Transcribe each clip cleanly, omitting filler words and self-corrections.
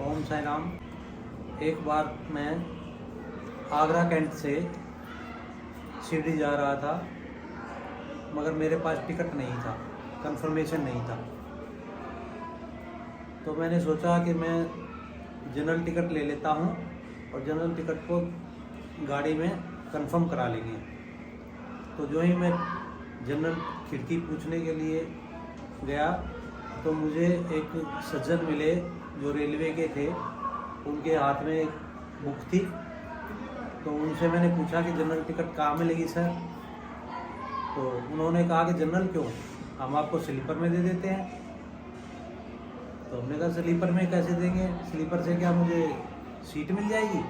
ओम साई राम। एक बार मैं आगरा कैंट से शिरडी जा रहा था, मगर मेरे पास टिकट नहीं था, कंफर्मेशन नहीं था। तो मैंने सोचा कि मैं जनरल टिकट ले लेता हूँ और जनरल टिकट को गाड़ी में कंफर्म करा लेंगे। तो जो ही मैं जनरल खिड़की पूछने के लिए गया तो मुझे एक सज्जन मिले जो रेलवे के थे। उनके हाथ में एक बुक थी। तो उनसे मैंने पूछा कि जनरल टिकट कहाँ मिलेगी सर? तो उन्होंने कहा कि जनरल क्यों, हम आपको स्लीपर में दे देते हैं। तो हमने कहा स्लीपर में कैसे देंगे, स्लीपर से क्या मुझे सीट मिल जाएगी?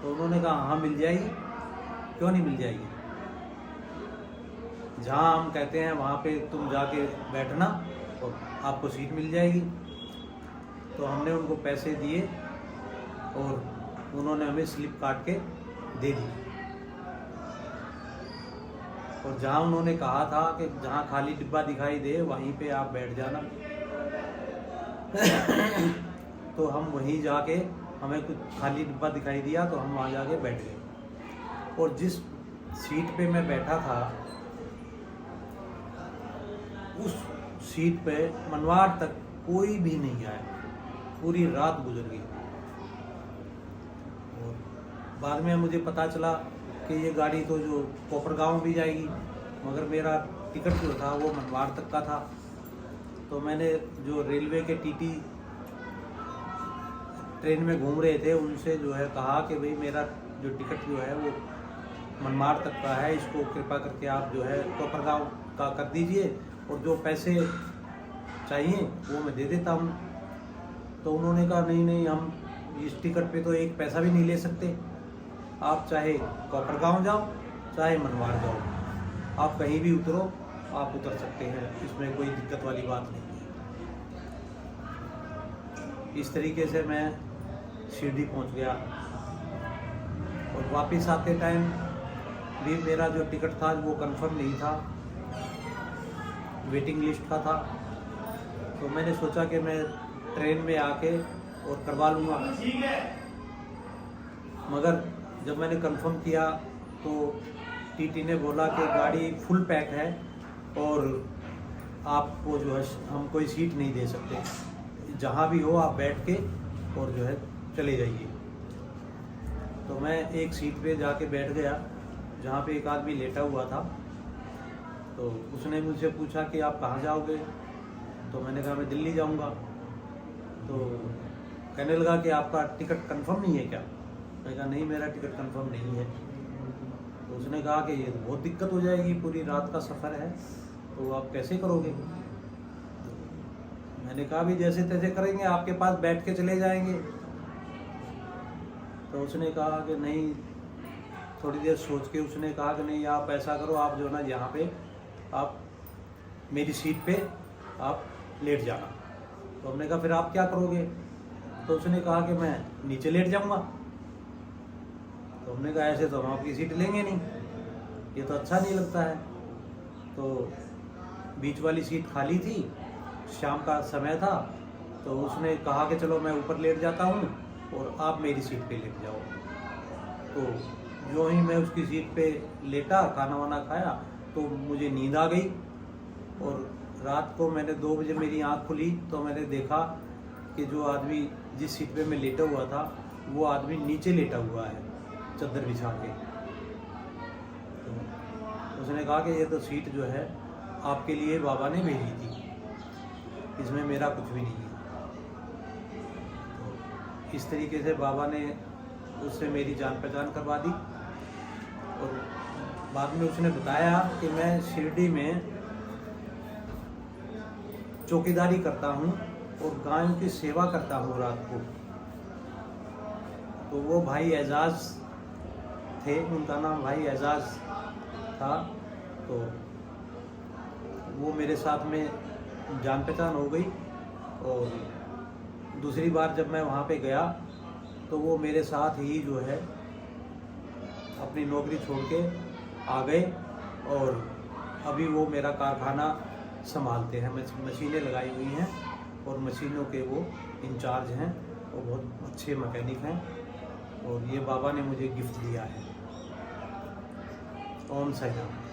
तो उन्होंने कहा हाँ मिल जाएगी, क्यों नहीं मिल जाएगी, जहाँ हम कहते हैं वहाँ पे तुम जाके बैठना और आपको सीट मिल जाएगी। तो हमने उनको पैसे दिए और उन्होंने हमें स्लिप काट के दे दी। और जहाँ उन्होंने कहा था कि जहाँ खाली डिब्बा दिखाई दे वहीं पे आप बैठ जाना तो हम वहीं जाके, हमें कुछ खाली डिब्बा दिखाई दिया तो हम वहाँ जाके बैठ गए। और जिस सीट पे मैं बैठा था उस सीट पे मनवाड़ तक कोई भी नहीं आया। पूरी रात गुजर गई और बाद में मुझे पता चला कि ये गाड़ी तो जो कोपरगांव भी जाएगी, मगर मेरा टिकट जो था वो मनवाड़ तक का था। तो मैंने जो रेलवे के टीटी ट्रेन में घूम रहे थे उनसे जो है कहा कि भाई मेरा जो टिकट जो है वो मनमाड़ तक का है, इसको कृपा करके आप जो है कोपरगांव का कर दीजिए और जो पैसे चाहिए वो मैं दे देता हूँ। तो उन्होंने कहा नहीं, हम इस टिकट पे तो एक पैसा भी नहीं ले सकते, आप चाहे कोपरगांव जाओ चाहे मनमाड़ जाओ, आप कहीं भी उतरो, आप उतर सकते हैं, इसमें कोई दिक्कत वाली बात नहीं है। इस तरीके से मैं शिरडी पहुंच गया और वापस आते टाइम भी मेरा जो टिकट था वो कंफर्म नहीं था, वेटिंग लिस्ट का था। तो मैंने सोचा कि मैं ट्रेन में आके और करवा लूँगा, मगर जब मैंने कंफर्म किया तो टीटी ने बोला कि गाड़ी फुल पैक है और आपको जो है हम कोई सीट नहीं दे सकते, जहाँ भी हो आप बैठ के और जो है चले जाइए। तो मैं एक सीट पे जाके बैठ गया जहाँ पे एक आदमी लेटा हुआ था। तो उसने मुझसे पूछा कि आप कहाँ जाओगे? तो मैंने कहा मैं दिल्ली जाऊँगा। तो कहने लगा कि आपका टिकट कंफर्म नहीं है क्या? मैंने कहा नहीं, मेरा टिकट कंफर्म नहीं है। तो उसने कहा कि ये बहुत दिक्कत हो जाएगी, पूरी रात का सफ़र है, तो आप कैसे करोगे? मैंने कहा भी जैसे तैसे करेंगे, आपके पास बैठ के चले जाएंगे। तो उसने कहा कि नहीं, थोड़ी देर सोच के उसने कहा कि नहीं, आप ऐसा करो, आप जो ना यहाँ पे आप मेरी सीट पे आप लेट जाना। तो हमने कहा फिर आप क्या करोगे? तो उसने कहा कि मैं नीचे लेट जाऊँगा। तो हमने कहा ऐसे तो हम आपकी सीट लेंगे नहीं, ये तो अच्छा नहीं लगता है। तो बीच वाली सीट खाली थी, शाम का समय था। तो उसने कहा कि चलो मैं ऊपर लेट जाता हूँ और आप मेरी सीट पे लेट जाओ। तो जो ही मैं उसकी सीट पे लेटा, खाना वाना खाया, तो मुझे नींद आ गई। और रात को मैंने 2 बजे मेरी आँख खुली तो मैंने देखा कि जो आदमी जिस सीट पे मैं लेटा हुआ था वो आदमी नीचे लेटा हुआ है चादर बिछा के। तो उसने कहा कि ये तो सीट जो है आपके लिए बाबा ने भेजी थी, इसमें मेरा कुछ भी नहीं है। तो इस तरीके से बाबा ने उससे मेरी जान पहचान करवा दी। और बाद में उसने बताया कि मैं शिरडी में चौकीदारी करता हूँ और गायों की सेवा करता हूँ रात को। तो वो भाई एजाज थे, उनका नाम भाई एजाज था। तो वो मेरे साथ में जान पहचान हो गई। और दूसरी बार जब मैं वहाँ पे गया तो वो मेरे साथ ही जो है अपनी नौकरी छोड़ के आ गए और अभी वो मेरा कारखाना संभालते हैं, मशीनें लगाई हुई हैं और मशीनों के वो इंचार्ज हैं। वो बहुत अच्छे मैकेनिक हैं और ये बाबा ने मुझे गिफ्ट दिया है। ओम साई राम।